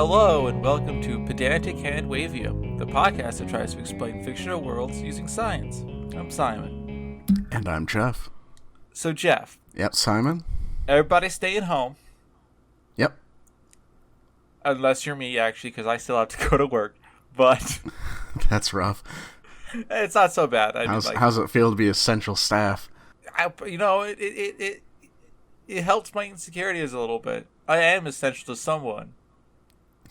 Hello and welcome to Pedantic Handwavium, the podcast that tries to explain fictional worlds using science. I'm Simon. And I'm Jeff. So Jeff. Yep, Simon. Everybody staying home. Yep. Unless you're me, actually, because I still have to go to work. But that's rough. It's not so bad. How's it feel to be essential staff? It helps my insecurities a little bit. I am essential to someone.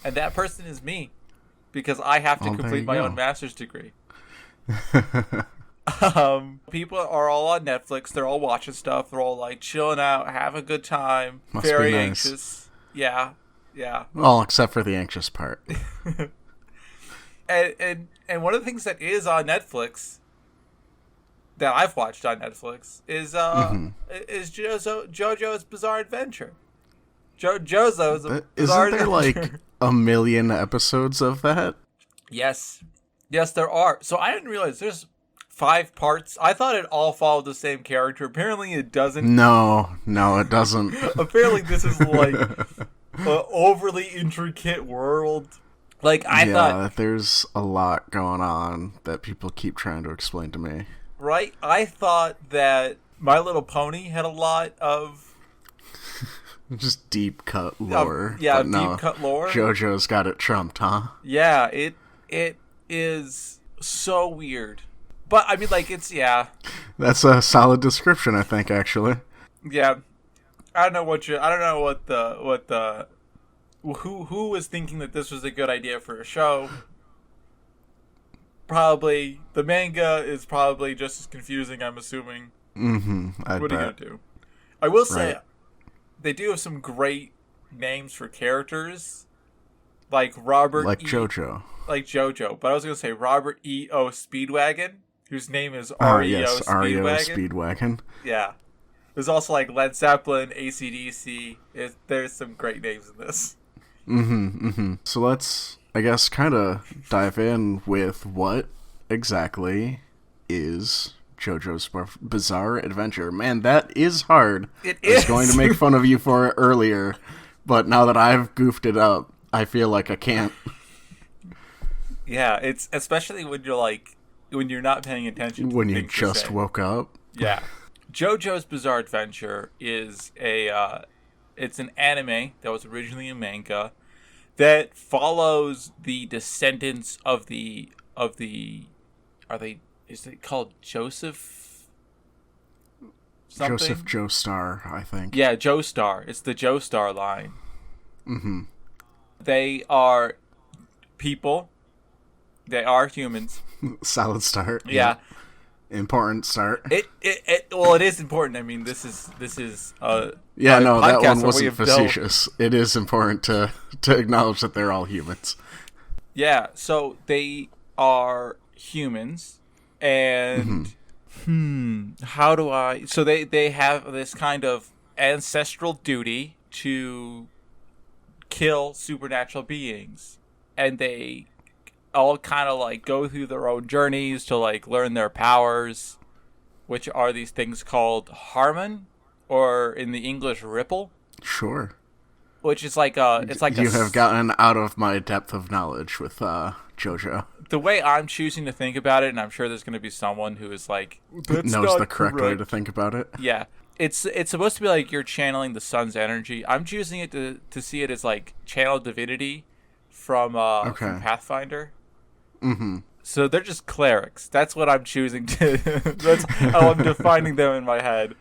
And that person is me. Because I have to complete my own master's degree. People are all on Netflix. They're all watching stuff. They're all like chilling out, having a good time. Must very be nice. Anxious. Yeah. Well, except for the anxious part. and one of the things that is on Netflix that I've watched on Netflix is JoJo's Bizarre Adventure. JoJo's Bizarre Isn't there Adventure. like a million episodes of that? Yes, there are. So I didn't realize there's 5 parts. I thought it all followed the same character. Apparently it doesn't. No, it doesn't. Apparently this is like an overly intricate world. Like I thought there's a lot going on that people keep trying to explain to me. Right? I thought that My Little Pony had a lot of just deep cut lore. Deep cut lore. JoJo's got it trumped, huh? Yeah, it is so weird. But I mean, like, it's That's a solid description, I think, actually. Yeah, I don't know what who was thinking that this was a good idea for a show. Probably the manga is probably just as confusing, I'm assuming. What are you gonna do? I will say, they do have some great names for characters, like Robert, like JoJo, But I was gonna say Robert E.O. Speedwagon, whose name is R.E.O. Speedwagon. Yeah, there's also like Led Zeppelin, AC/DC. There's some great names in this. So let's, I guess, kind of dive in with what exactly is JoJo's Bizarre Adventure. Man, that is hard. It is. I was going to make fun of you for it earlier, but now that I've goofed it up, I feel like I can't. Yeah, it's especially when you're not paying attention to when you just woke up. Yeah. JoJo's Bizarre Adventure is it's an anime that was originally a manga that follows the descendants of the is it called Joseph something? Joseph Joestar, I think. Yeah, Joestar. It's the Joestar line. They are people. They are humans. Solid start. Yeah. Important start. It is important. I mean, this is that one wasn't facetious. It is important to acknowledge that they're all humans. Yeah, so they are humans, and how do I? So they have this kind of ancestral duty to kill supernatural beings, and they all kind of like go through their own journeys to like learn their powers, which are these things called harmon, or in the English ripple. Sure. Which is like you have gotten out of my depth of knowledge with JoJo. The way I'm choosing to think about it, and I'm sure there's going to be someone who is like knows the correct way to think about it. Yeah. It's supposed to be like you're channeling the sun's energy. I'm choosing it to see it as like channel divinity from Pathfinder. So they're just clerics. That's what I'm choosing to. That's how I'm defining them in my head.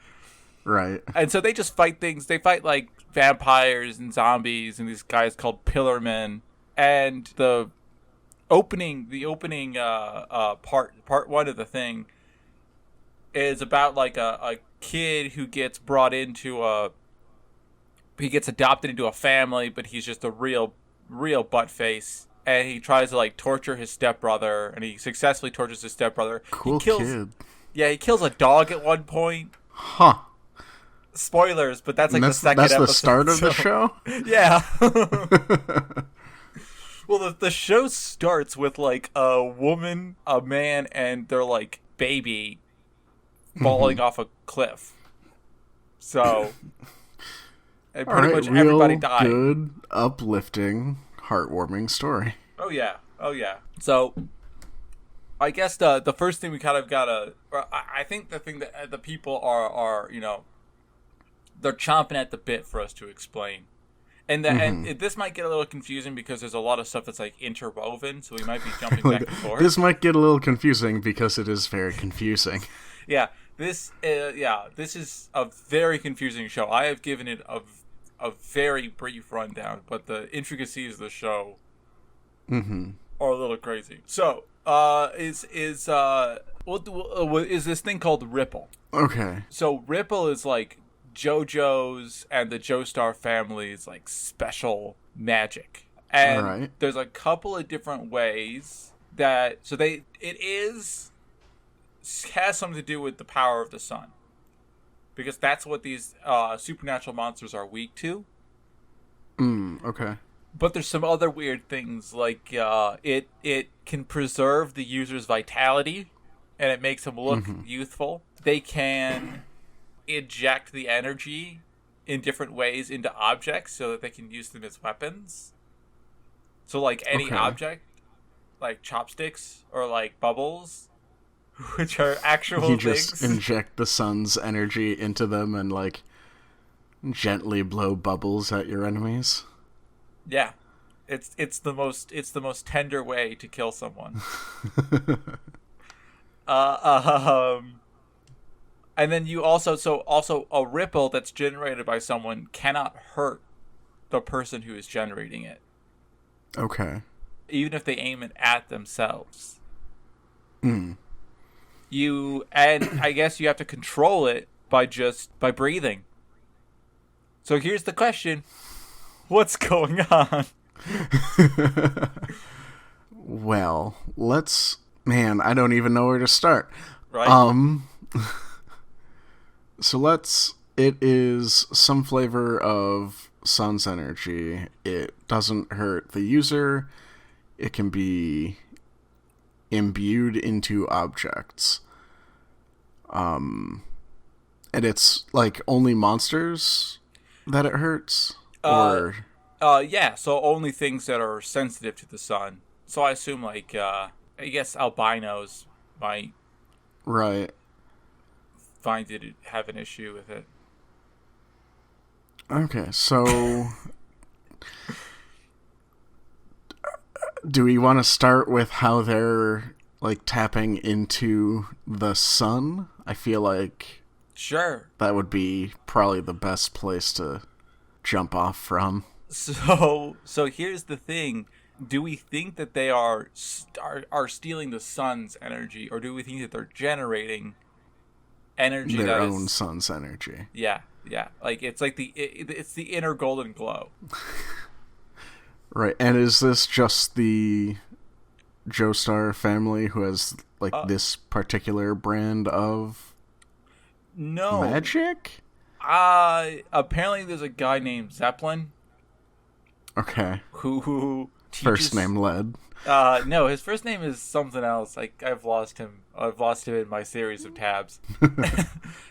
Right. And so they just fight things. They fight like vampires and zombies and these guys called pillarmen. And the opening part 1 of the thing is about like a kid who gets he gets adopted into a family, but he's just a real butt face. And he tries to like torture his stepbrother, and he successfully tortures his stepbrother. Cool kid. Yeah, he kills a dog at one point. Huh. Spoilers, but that's like the second episode. That's the start of the show? Yeah. Well, the show starts with like a woman, a man, and their like baby falling off a cliff. So, and pretty much everybody died. Good, uplifting, heartwarming story. Oh yeah. So I guess the first thing we kind of gotta, I think the thing that the people are they're chomping at the bit for us to explain. And this might get a little confusing because there's a lot of stuff that's like interwoven, so we might be jumping back and forth. This might get a little confusing because it is very confusing. Yeah, this is a very confusing show. I have given it a very brief rundown, but the intricacies of the show are a little crazy. So, is this thing called Ripple? Okay. So Ripple is like JoJo's and the Joestar family's like special magic, and there's a couple of different ways that has something to do with the power of the sun, because that's what these supernatural monsters are weak to. Okay. But there's some other weird things, like it can preserve the user's vitality, and it makes them look youthful. They can eject the energy in different ways into objects so that they can use them as weapons. So like any object, like chopsticks or like bubbles, which are actual things. You just inject the sun's energy into them and like gently blow bubbles at your enemies. Yeah. It's the most tender way to kill someone. And then you also a ripple that's generated by someone cannot hurt the person who is generating it. Okay. Even if they aim it at themselves. And I guess you have to control it by breathing. So here's the question. What's going on? Well, I don't even know where to start. Right. It is some flavor of sun's energy. It doesn't hurt the user. It can be imbued into objects. And it's like only monsters that it hurts? Yeah, so only things that are sensitive to the sun. So I assume like I guess albinos might find it have an issue with it. Okay, so do we want to start with how they're like tapping into the sun? I feel like sure, that would be probably the best place to jump off from. So here's the thing. Do we think that they are stealing the sun's energy, or do we think that they're generating energy, their own sun's energy? Yeah. Like it's like it's the inner golden glow. Right. And is this just the Joestar family who has like this particular brand of magic? Apparently there's a guy named Zeppelin. Okay. Who teaches... First name Led. No, his first name is something else. Like I've lost him in my series of tabs.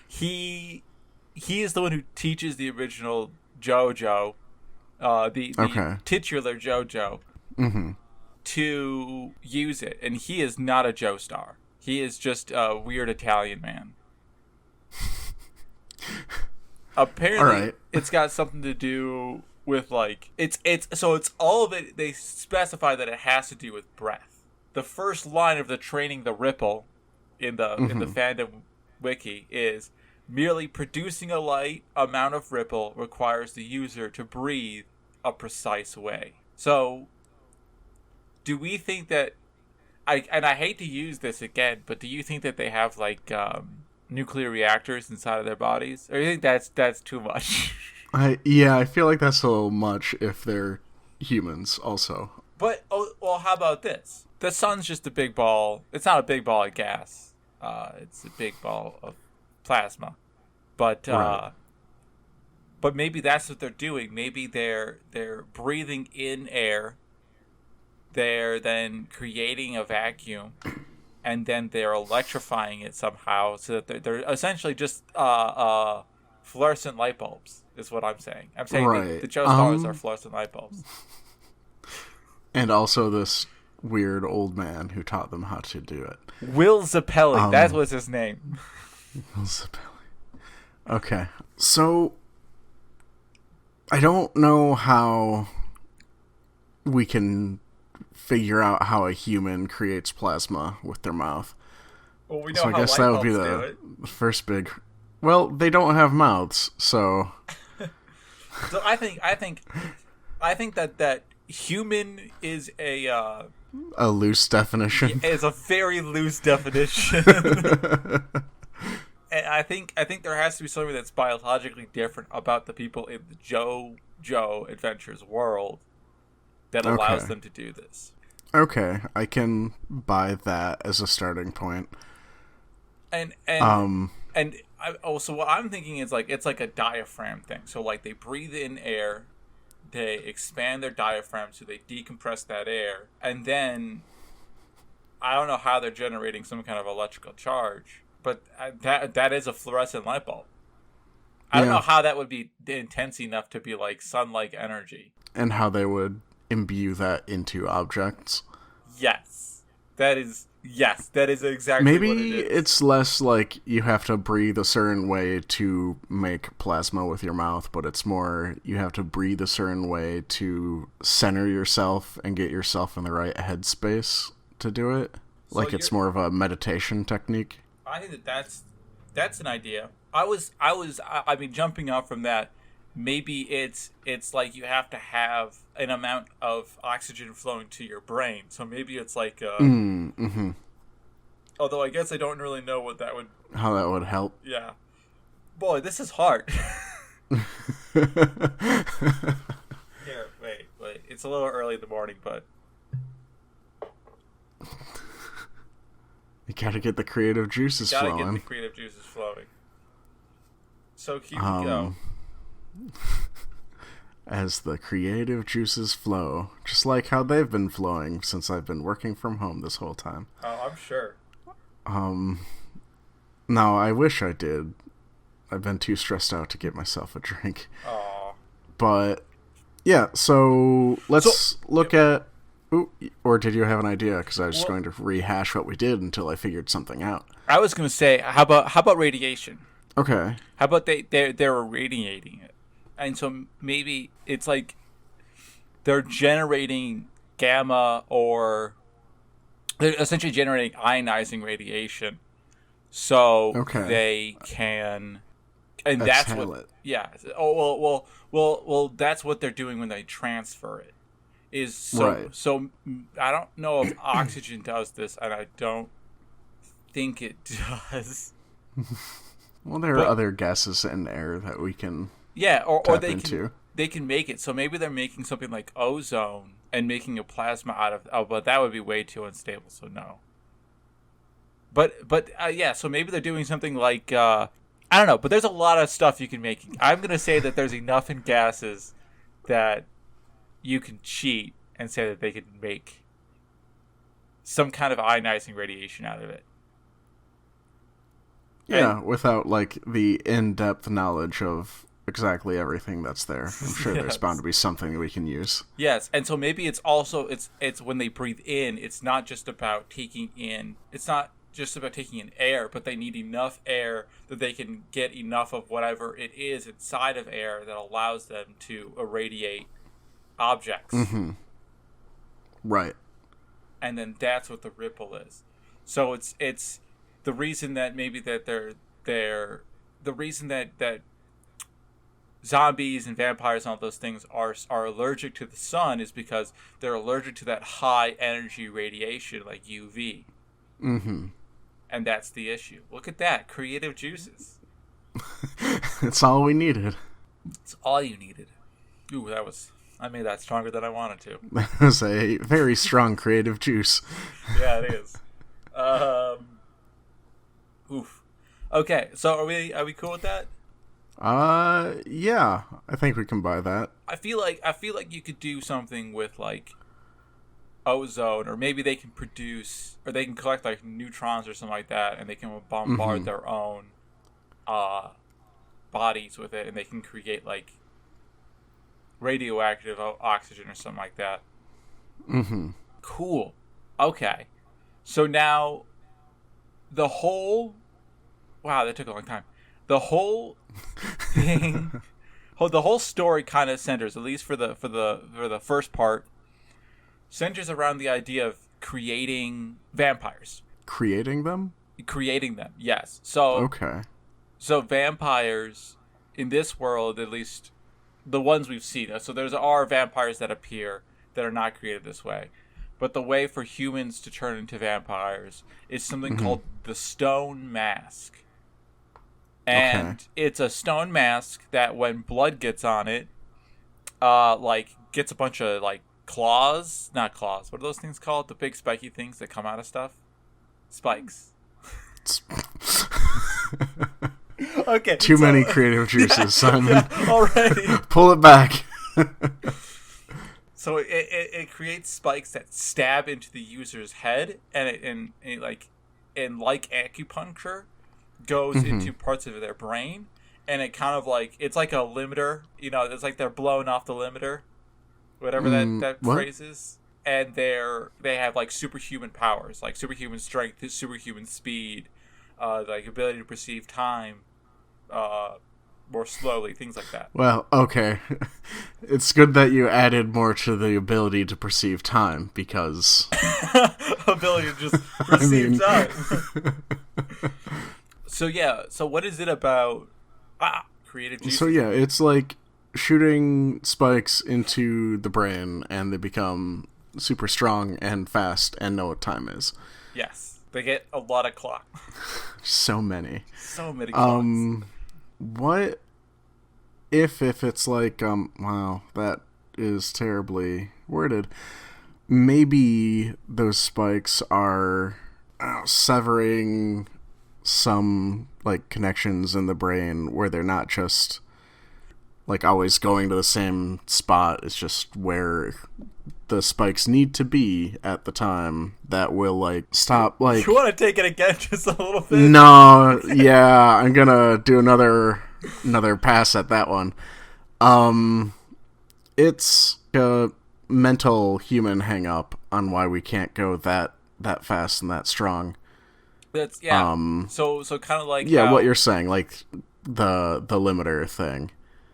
He is the one who teaches the original JoJo, the titular JoJo, to use it, and he is not a Joestar. He is just a weird Italian man. Apparently, it's got something to do with like it's all of it. They specify that it has to do with breath. The first line of the training the ripple in the fandom wiki is merely producing a light amount of ripple requires the user to breathe a precise way. So, do we think that I hate to use this again, but do you think that they have like nuclear reactors inside of their bodies, or do you think that's too much? I feel like that's a little much if they're humans also. But how about this? The sun's just a big ball. It's not a big ball of gas. It's a big ball of plasma. But but maybe that's what they're doing. Maybe they're breathing in air. They're then creating a vacuum, and then they're electrifying it somehow so that they're essentially just fluorescent light bulbs. Is what I'm saying. I'm saying the Joestars are fluorescent light bulbs. And also this weird old man who taught them how to do it. Will Zappelli, that was his name. Will Zappelli. Okay, so I don't know how we can figure out how a human creates plasma with their mouth. Well, we know so I how guess light that would be bulbs the first big. Well, they don't have mouths, so. So I think that human is a loose definition. Is a very loose definition. And I think there has to be something that's biologically different about the people in the JoJo Adventures world that allows them to do this. Okay, I can buy that as a starting point. So what I'm thinking is like it's like a diaphragm thing. So like they breathe in air, they expand their diaphragm, so they decompress that air, and then I don't know how they're generating some kind of electrical charge, but that is a fluorescent light bulb. I don't know how that would be intense enough to be like sun-like energy, and how they would imbue that into objects. Yes, that is exactly Maybe what it is. It's less like you have to breathe a certain way to make plasma with your mouth, but it's more you have to breathe a certain way to center yourself and get yourself in the right headspace to do it. So like it's more of a meditation technique. I think that's an idea. I mean, jumping off from that, maybe it's like you have to have an amount of oxygen flowing to your brain. So maybe it's like although I guess I don't really know how that would help. Yeah. Boy, this is hard. Here, wait. It's a little early in the morning, but you gotta get the creative juices flowing. So here we go. As the creative juices flow, just like how they've been flowing since I've been working from home this whole time. Oh, I'm sure. No, I wish I did. I've been too stressed out to get myself a drink. Aw. But, yeah, so let's look at... Ooh, or did you have an idea? Because I was just going to rehash what we did until I figured something out. I was going to say, how about radiation? Okay. How about they're irradiating it? And so maybe it's like they're generating gamma, or they're essentially generating ionizing radiation, so they can, and that's what. It. Yeah. Oh well. That's what they're doing when they transfer it. Is so right. So I don't know if oxygen does this, and I don't think it does. Well, there are other gases in air that we can. Yeah, or they can make it. So maybe they're making something like ozone and making a plasma out of. Oh, but that would be way too unstable. So no. But yeah. So maybe they're doing something like I don't know. But there's a lot of stuff you can make. I'm gonna say that there's enough in gases that you can cheat and say that they can make some kind of ionizing radiation out of it. Yeah, without like the in-depth knowledge of exactly everything that's there. I'm sure there's bound to be something we can use. Yes, and so maybe it's also it's when they breathe in, it's not just about taking in air, but they need enough air that they can get enough of whatever it is inside of air that allows them to irradiate objects. Mm-hmm. Right. And then that's what the ripple is. So it's the reason that maybe that they're the reason that zombies and vampires and all those things are allergic to the sun is because they're allergic to that high energy radiation like UV. Mm-hmm. And that's the issue. Look at that. Creative juices. It's all we needed. It's all you needed. Ooh, I made that stronger than I wanted to. That was a very strong creative juice. Yeah, it is. Oof. Okay, so are we cool with that? Yeah, I think we can buy that. I feel like you could do something with like ozone, or maybe they can produce, or they can collect like neutrons or something like that, and they can bombard their own bodies with it, and they can create like radioactive oxygen or something like that. Mm-hmm. Cool. Okay. So now the whole wow, that took a long time. The whole thing the whole story kind of centers, at least for the first part, centers around the idea of creating vampires. Creating them? Creating them, yes. So Okay. so vampires in this world, at least the ones we've seen. So there's are vampires that appear that are not created this way. But the way for humans to turn into vampires is something called the stone mask. And it's a stone mask that when blood gets on it, like gets a bunch of like claws, not claws. What are those things called? The big spiky things that come out of stuff? Spikes. Okay. Too many creative juices, Simon. Yeah, already. Pull it back. So it creates spikes that stab into the user's head, and like acupuncture, goes into parts of their brain, and it kind of like it's like a limiter. You know, it's like they're blowing off the limiter, whatever that phrase is. And they have like superhuman powers, like superhuman strength, superhuman speed, like ability to perceive time more slowly, things like that. Well, okay. It's good that you added more to the ability to perceive time, because ability to just perceive time. So yeah, so what is it about creative juices? So yeah, it's like shooting spikes into the brain and they become super strong and fast and know what time is. Yes. They get a lot of clock. So many. So many clocks. What if it's like, wow, that is terribly worded. Maybe those spikes are severing some like connections in the brain where they're not just like always going to the same spot. It's just where the spikes need to be at the time that will like stop like you want to take it again just a little bit? No, yeah, I'm gonna do another pass at that one. It's a mental human hang up on why we can't go that fast and that strong. That's so kind of like how, what you're saying, like the limiter thing.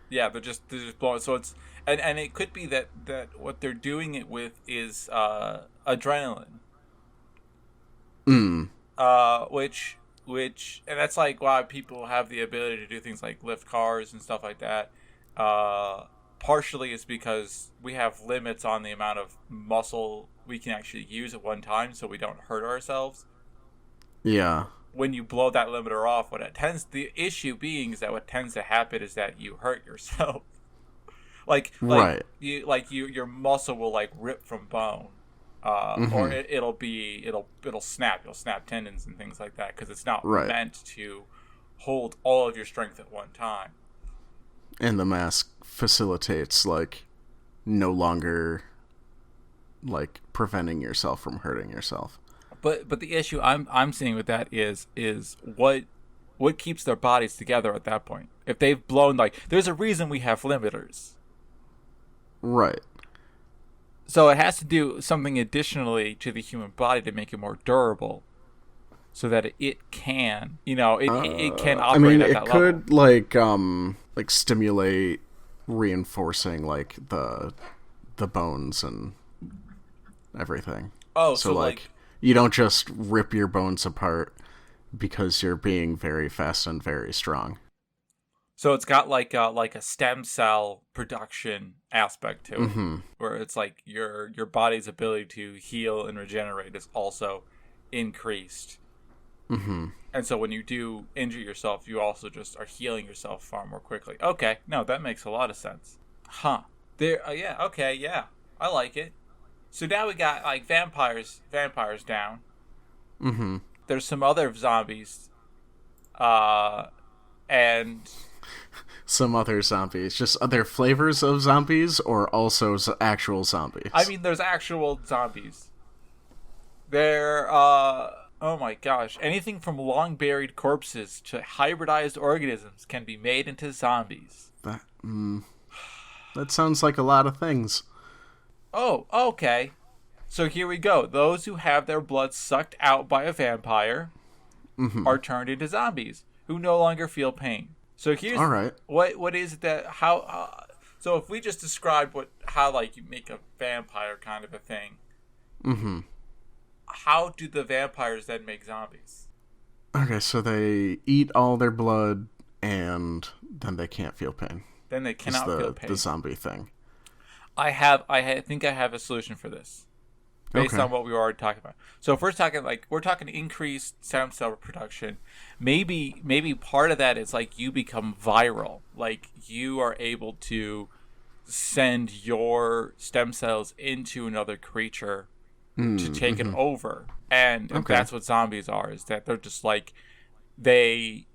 Yeah, they're just blowing. So it's and it could be that what they're doing it with is adrenaline. Which and that's like why people have the ability to do things like lift cars and stuff like that. Partially is because we have limits on the amount of muscle we can actually use at one time, so we don't hurt ourselves. Yeah. When you blow that limiter off, the issue being is that what tends to happen is that you hurt yourself. Right. Your muscle will like rip from bone, or it'll snap. You'll snap tendons and things like that because it's not meant to hold all of your strength at one time. And the mask facilitates like no longer like preventing yourself from hurting yourself. But the issue I'm seeing with that is what keeps their bodies together at that point. If they've blown there's a reason we have limiters. Right. So it has to do something additionally to the human body to make it more durable, so that it can, it can operate at that level. It could like stimulate reinforcing like the bones and everything. Oh, so like you don't just rip your bones apart because you're being very fast and very strong. So it's got like a stem cell production aspect to it, where it's like your body's ability to heal and regenerate is also increased. Mm-hmm. And so when you do injure yourself, you also just are healing yourself far more quickly. Okay, no, that makes a lot of sense. Huh. There, yeah, okay, yeah, I like it. So now we got like vampires down. Mm-hmm. There's some other zombies, and some other zombies, just other flavors of zombies, or also actual zombies. I mean, there's actual zombies. They're oh my gosh, anything from long buried corpses to hybridized organisms can be made into zombies. That sounds like a lot of things. Oh, okay. So here we go. Those who have their blood sucked out by a vampire are turned into zombies who no longer feel pain. So here's all right. What is it that so if we just describe how like you make a vampire kind of a thing, how do the vampires then make zombies? Okay, so they eat all their blood and then they can't feel pain. Then they cannot feel pain. The zombie thing. I think I have a solution for this. Based on what we were already talking about. So if we're talking increased stem cell production, maybe part of that is like you become viral. Like you are able to send your stem cells into another creature to take it over. And that's what zombies are, is that they're just like, they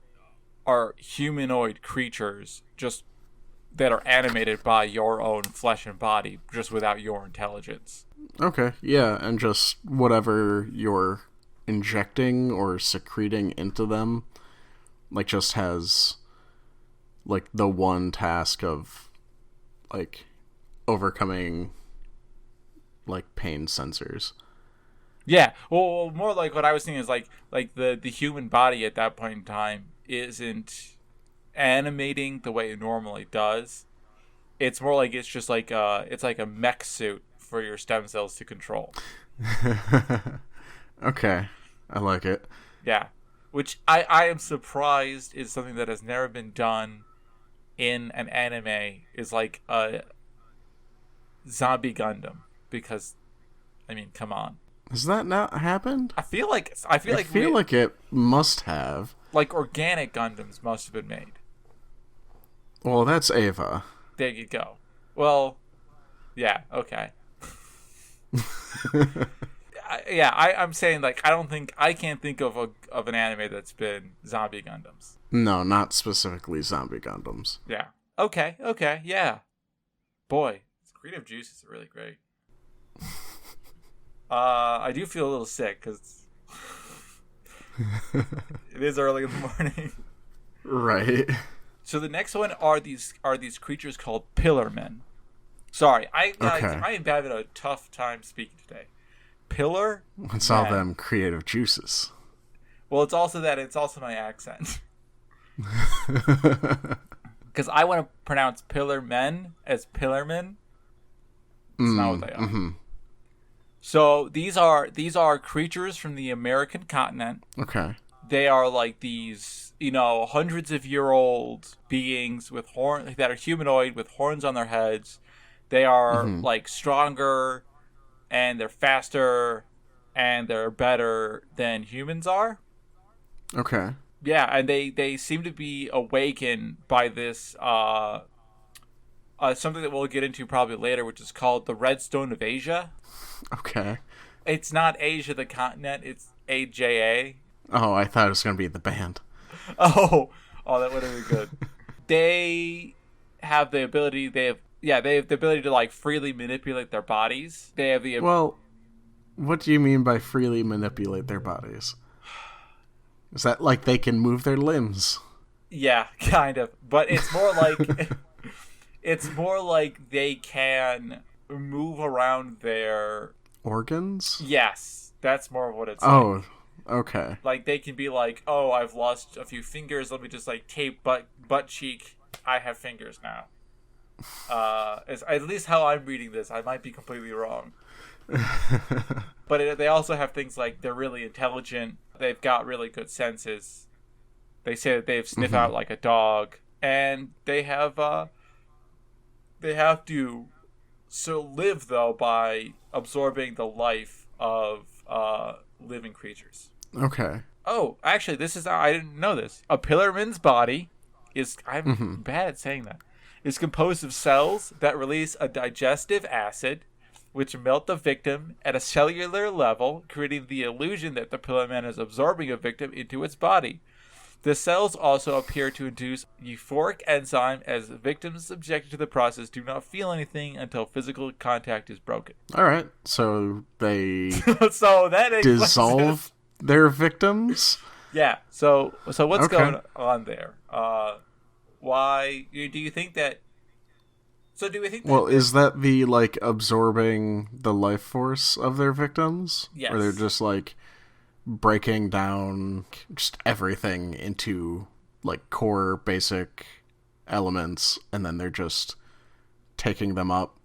are humanoid creatures just that are animated by your own flesh and body, just without your intelligence. Okay, yeah, and just whatever you're injecting or secreting into them, like, just has, like, the one task of, like, overcoming, like, pain sensors. Yeah, well, more like what I was thinking is like the human body at that point in time isn't animating the way it normally does. It's more like it's just like it's like a mech suit for your stem cells to control. Okay, I like it. Yeah, which I am surprised is something that has never been done in an anime, is like a zombie Gundam, because I mean, come on. Has that not happened? I feel like it must have. Like organic Gundams must have been made. Well, that's Ava. There you go. Well, yeah, okay. I'm saying, like, I can't think of an anime that's been zombie Gundams. No, not specifically zombie Gundams. Yeah. Okay, yeah. Boy, creative juices are really great. I do feel a little sick because it is early in the morning. Right. So the next one are these creatures called pillar men. Sorry, I am having a tough time speaking today. Pillar. It's all them creative juices. Well, it's also my accent. Because I want to pronounce pillar men as pillar men. It's not what they are. Mm-hmm. So these are creatures from the American continent. Okay. They are like these, hundreds of year old beings with horn that are humanoid with horns on their heads. They are like stronger, and they're faster, and they're better than humans are. Okay. Yeah, and they seem to be awakened by this something that we'll get into probably later, which is called the Redstone of Asia. Okay. It's not Asia the continent, it's AJA. Oh, I thought it was going to be the band. Oh, that would have been good. They have the ability, they have the ability to like freely manipulate their bodies. They have the Well, what do you mean by freely manipulate their bodies? Is that like they can move their limbs? Yeah, kind of. But it's more like it's more like they can move around their organs? Yes, that's more of what it's like. Oh, okay. Like they can be like, "Oh, I've lost a few fingers. Let me just like tape butt cheek. I have fingers now." At least how I'm reading this. I might be completely wrong. But they also have things like they're really intelligent. They've got really good senses. They say that they sniff out like a dog, and they have to live though by absorbing the life of living creatures. Okay. Oh, actually, I didn't know this. A pillarman's body is I'm bad at saying that. Is composed of cells that release a digestive acid, which melt the victim at a cellular level, creating the illusion that the pillarman is absorbing a victim into its body. The cells also appear to induce euphoric enzyme, as victims subjected to the process do not feel anything until physical contact is broken. All right, so they so that dissolve their victims? Yeah, so what's going on there? Why do you think that... So do we think Well, is that the, like, absorbing the life force of their victims? Yes. Or they're just, like, breaking down just everything into, like, core basic elements, and then they're just taking them up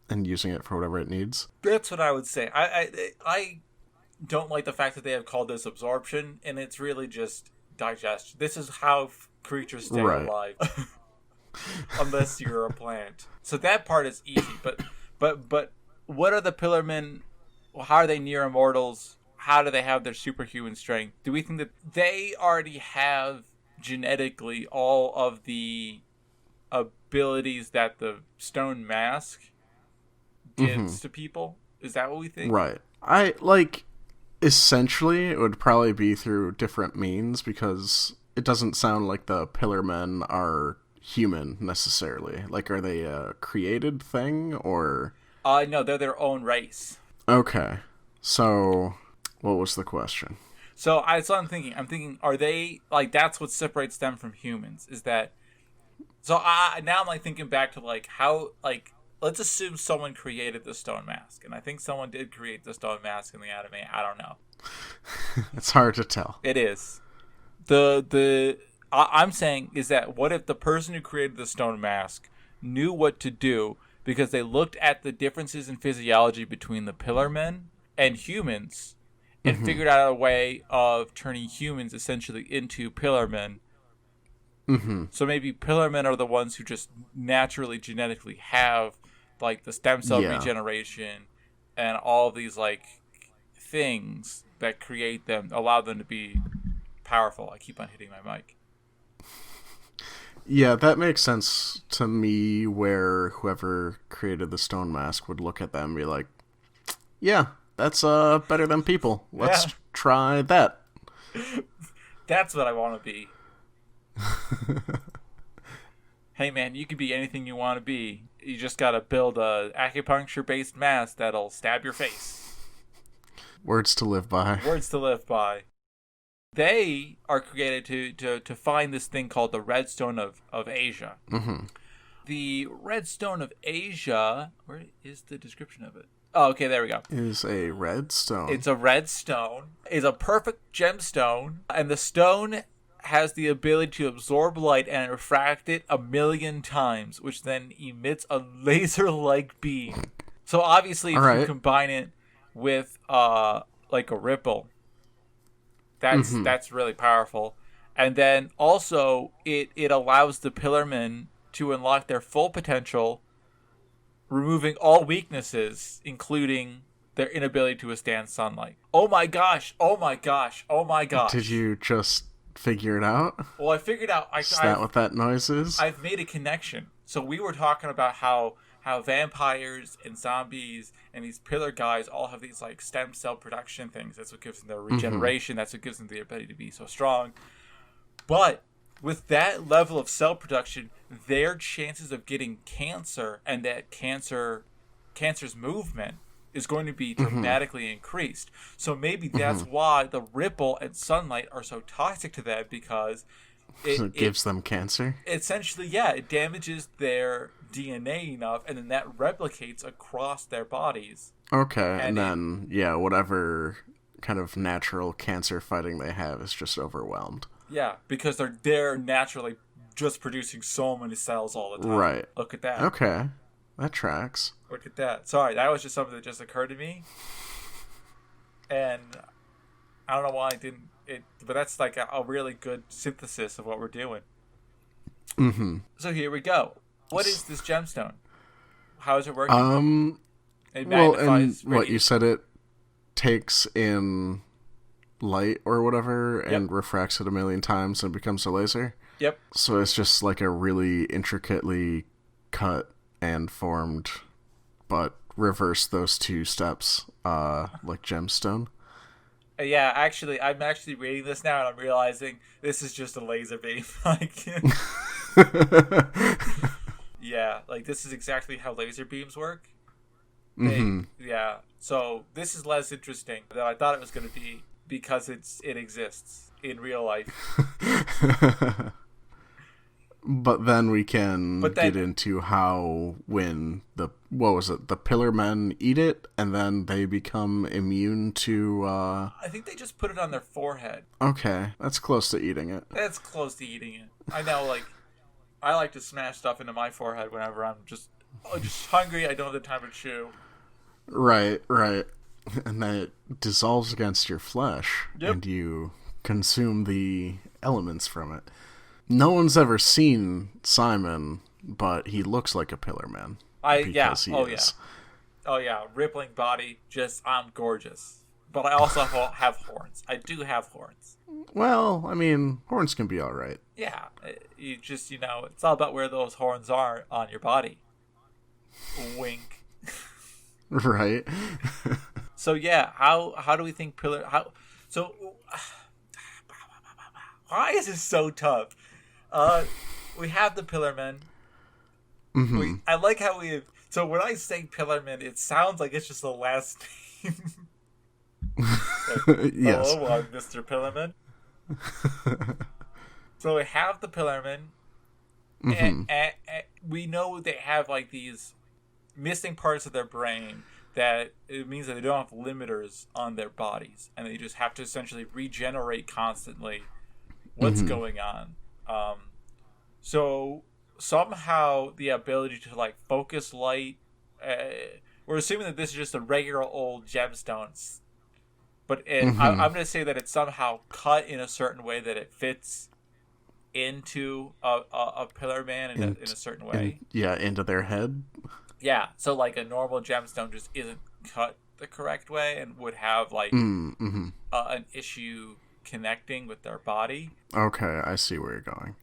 and using it for whatever it needs? That's what I would say. I don't like the fact that they have called this absorption, and it's really just digestion. This is how creatures stay alive. Unless you're a plant. So that part is easy, but what are the Pillarmen? How are they near immortals? How do they have their superhuman strength? Do we think that they already have genetically all of the abilities that the stone mask gives to people? Is that what we think? Right. Essentially, it would probably be through different means, because it doesn't sound like the Pillarmen are human necessarily. Like, are they a created thing, or? No, they're their own race. Okay. So, what was the question? So I'm thinking, are they, like, that's what separates them from humans, is that, so now I'm, like, thinking back to, like, how, like, let's assume someone created the stone mask, and I think someone did create the stone mask in the anime. I don't know. It's hard to tell. It is. I'm saying is that, what if the person who created the stone mask knew what to do because they looked at the differences in physiology between the Pillarmen and humans and figured out a way of turning humans essentially into Pillarmen. So maybe Pillarmen are the ones who just naturally genetically have, like, the stem cell regeneration and all of these, like, things that create them, allow them to be powerful. I keep on hitting my mic. Yeah, that makes sense to me, where whoever created the stone mask would look at them and be like, yeah, that's better than people. Let's try that. That's what I want to be. Hey man, you can be anything you want to be. You just gotta build a acupuncture-based mask that'll stab your face. Words to live by. Words to live by. They are created to find this thing called the Redstone of Asia. The Redstone of Asia, where is the description of it? Oh, okay, there we go. Is a red stone. It's a red stone. It's a perfect gemstone, and the stone has the ability to absorb light and refract it 1,000,000 times, which then emits a laser-like beam. So obviously, if you combine it with like a ripple, that's really powerful. And then also it allows the Pillarmen to unlock their full potential, removing all weaknesses, including their inability to withstand sunlight. Oh my gosh! Oh my gosh! Oh my gosh! Did you just figure it out? Well, I figured out. Is that what that noise is? I've made a connection. So we were talking about how vampires and zombies and these pillar guys all have these, like, stem cell production things. That's what gives them their regeneration. That's what gives them the ability to be so strong. But with that level of cell production, their chances of getting cancer and that cancer's movement is going to be dramatically increased. So maybe that's why the ripple and sunlight are so toxic to them, because it gives them cancer? Essentially, yeah. It damages their DNA enough, and then that replicates across their bodies. Okay, and then, whatever kind of natural cancer fighting they have is just overwhelmed. Yeah, because they're naturally just producing so many cells all the time. Right. Look at that. Okay. That tracks. Look at that. Sorry, that was just something that just occurred to me. And I don't know why I didn't... but that's like a really good synthesis of what we're doing. So here we go. What is this gemstone? How is it working? It magnifies what you said, it takes in light or whatever and refracts it 1,000,000 times and becomes a laser? Yep. So it's just like a really intricately cut and formed, but reverse those two steps, like gemstone. Yeah, actually, I'm actually reading this now, and I'm realizing this is just a laser beam. Like, yeah, like, this is exactly how laser beams work. Yeah, so this is less interesting than I thought it was going to be, because it exists in real life. But then we can But then, get into how when the pillar men eat it and then they become immune to I think they just put it on their forehead. okay, that's close to eating it. That's close to eating it. I know, like, I like to smash stuff into my forehead whenever I'm just hungry. I don't have the time to chew. Right, right. And then it dissolves against your flesh Yep. and you consume the elements from it. No one's ever seen Simon, but he looks like a pillar man. Because he is. Oh yeah, rippling body, just I'm gorgeous. But I also have horns. I do have horns. Well, I mean, horns can be alright. Yeah, you just, it's all about where those horns are on your body. Wink. Right. So yeah, how do we think so why is this so tough? We have the Pillarmen. Mm-hmm. I like how so when I say Pillarmen, it sounds like it's just the last name. Like, yes. hello, I'm Mr. Pillarman. So we have the Pillarmen, Mm-hmm. and we know they have like these missing parts of their brain that it means that they don't have limiters on their bodies, and they just have to essentially regenerate constantly. What's Mm-hmm. going on? So somehow the ability to like focus light. We're assuming that this is just a regular old gemstones, but Mm-hmm. I'm going to say that it's somehow cut in a certain way that it fits into a pillar man in a certain way. Into their head. Yeah, so like a normal gemstone just isn't cut the correct way and would have like Mm-hmm. an issue connecting with their body. Okay, I see where you're going.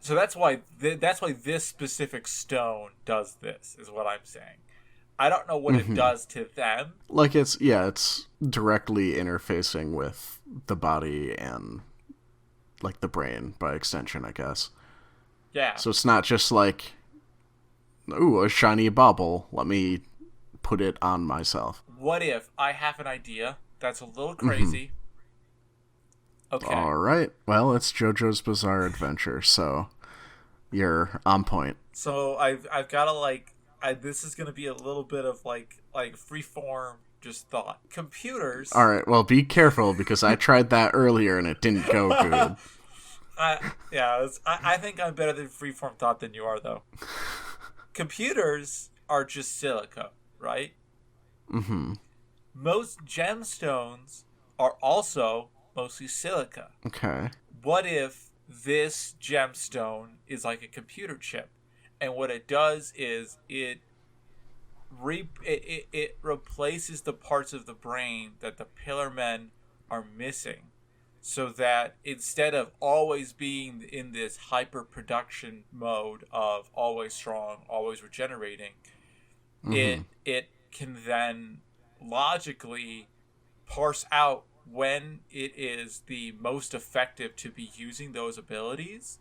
So that's why this specific stone does this, is what I'm saying. I don't know what it does to them. Like it's directly interfacing with the body and like the brain by extension, I guess. Yeah. So it's not just like, ooh, a shiny bauble, let me put it on myself. What if I have an idea that's a little crazy? Okay. All right. Well, it's JoJo's Bizarre Adventure, so you're on point. So I've got to this is going to be a little bit of like freeform just thought. Computers. All right. Well, be careful because I tried that earlier and it didn't go good. I think I'm better than freeform thought than you are, though. Computers are just silica, right? Mm-hmm. Most gemstones are also mostly silica. Okay. What if this gemstone is like a computer chip, and what it does is it replaces the parts of the brain that the pillar men are missing, so that instead of always being in this hyper production mode of always strong, always regenerating, it can then logically parse out when it is the most effective to be using those abilities.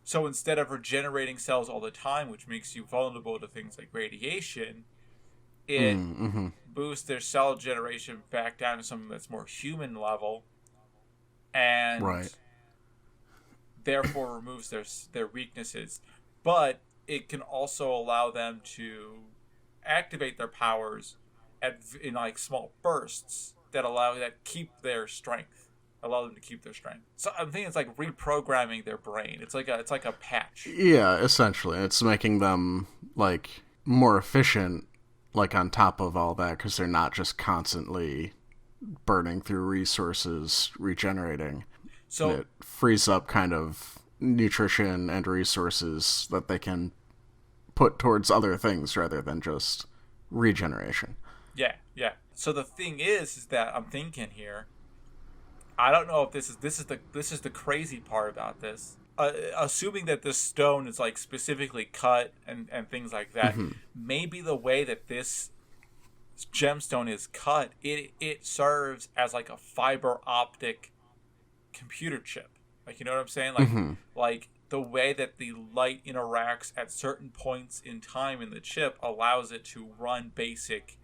So instead of regenerating cells all the time, which makes you vulnerable to things like radiation, it boosts their cell generation back down to something that's more human level, and therefore removes their weaknesses. But it can also allow them to activate their powers in like small bursts that keep their strength. Allow them to keep their strength. So I'm thinking it's like reprogramming their brain. It's like a patch. Yeah, essentially, it's making them like more efficient, like on top of all that, because they're not just constantly burning through resources, regenerating. So it frees up kind of nutrition and resources that they can put towards other things rather than just regeneration. Yeah. So the thing is that I'm thinking here. I don't know if this is the crazy part about this. Assuming that this stone is like specifically cut and things like that, maybe the way that this gemstone is cut, it serves as like a fiber optic computer chip. Like, you know what I'm saying? Like the way that the light interacts at certain points in time in the chip allows it to run basic.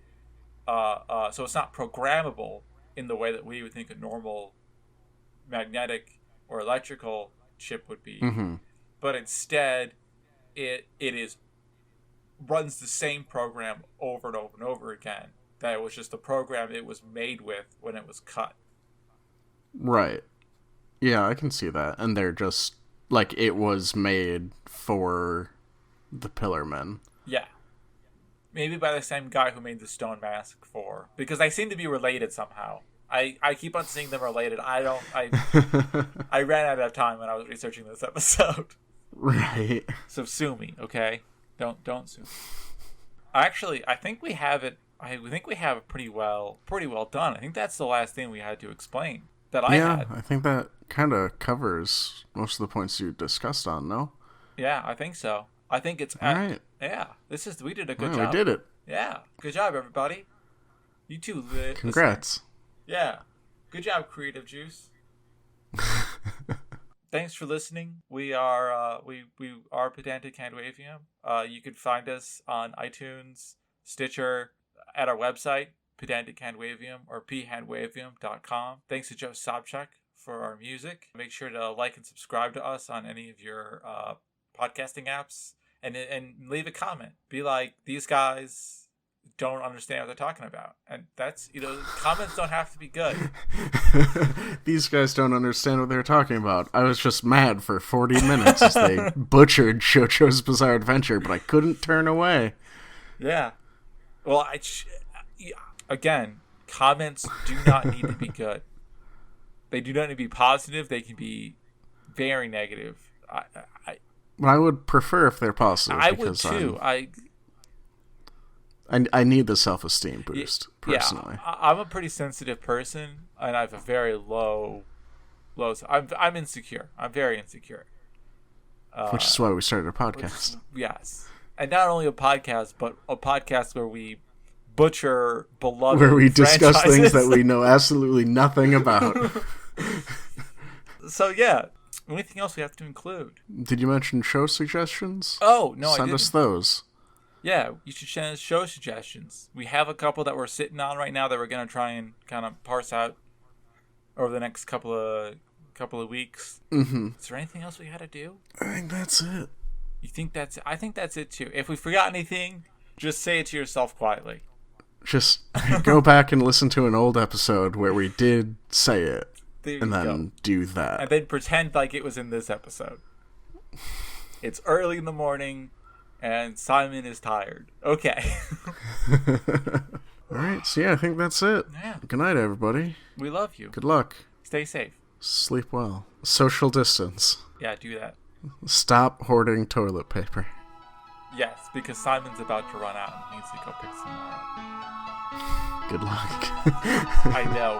So it's not programmable in the way that we would think a normal magnetic or electrical chip would be. but instead it is runs the same program over and over and over again. That it was just the program it was made with when it was cut. Right. Yeah, I can see that. And they're just, like, it was made for the Pillarmen. Yeah. Maybe by the same guy who made the stone mask for... Because they seem to be related somehow. I keep on seeing them related. I ran out of time when I was researching this episode. Right. So sue me, okay? Don't sue me. Actually, I think we have it... I think we have it pretty well done. I think that's the last thing we had to explain that I had. I think that kind of covers most of the points you discussed on, no? Yeah, I think so. I think it's... All right. Yeah, we did a good job. We did it. Yeah, good job, everybody. You too. Congrats. Yeah, good job, Creative Juice. Thanks for listening. We are Pedantic Handwavium. You can find us on iTunes, Stitcher, at our website, Pedantic Handwavium or phandwavium.com. Thanks to Joe Sopchak for our music. Make sure to like and subscribe to us on any of your podcasting apps, and leave a comment. Be like, these guys don't understand what they're talking about. And that's, comments don't have to be good. These guys don't understand what they're talking about. I was just mad for 40 minutes as they butchered JoJo's Bizarre Adventure, but I couldn't turn away. Yeah. Well, again, comments do not need to be good. They do not need to be positive. They can be very negative. I would prefer if they're positive. I would too. I need the self-esteem boost, personally. Yeah, I'm a pretty sensitive person, and I have a very low. I'm insecure. I'm very insecure. Which is why we started a podcast. Yes. And not only a podcast, but a podcast where we butcher beloved where we franchises. Discuss things that we know absolutely nothing about. So, yeah. Anything else we have to include? Did you mention show suggestions? Oh, no, I didn't. Send us those. Yeah, you should send us show suggestions. We have a couple that we're sitting on right now that we're going to try and kind of parse out over the next couple of weeks. Mm-hmm. Is there anything else we got to do? I think that's it. You think that's it? I think that's it too. If we forgot anything, just say it to yourself quietly. Just go back and listen to an old episode where we did say it. And then do that. And then pretend like it was in this episode. It's early in the morning, and Simon is tired. Okay. All right, so yeah, I think that's it. Yeah. Good night, everybody. We love you. Good luck. Stay safe. Sleep well. Social distance. Yeah, do that. Stop hoarding toilet paper. Yes, because Simon's about to run out and needs to go pick some more up. Good luck. I know.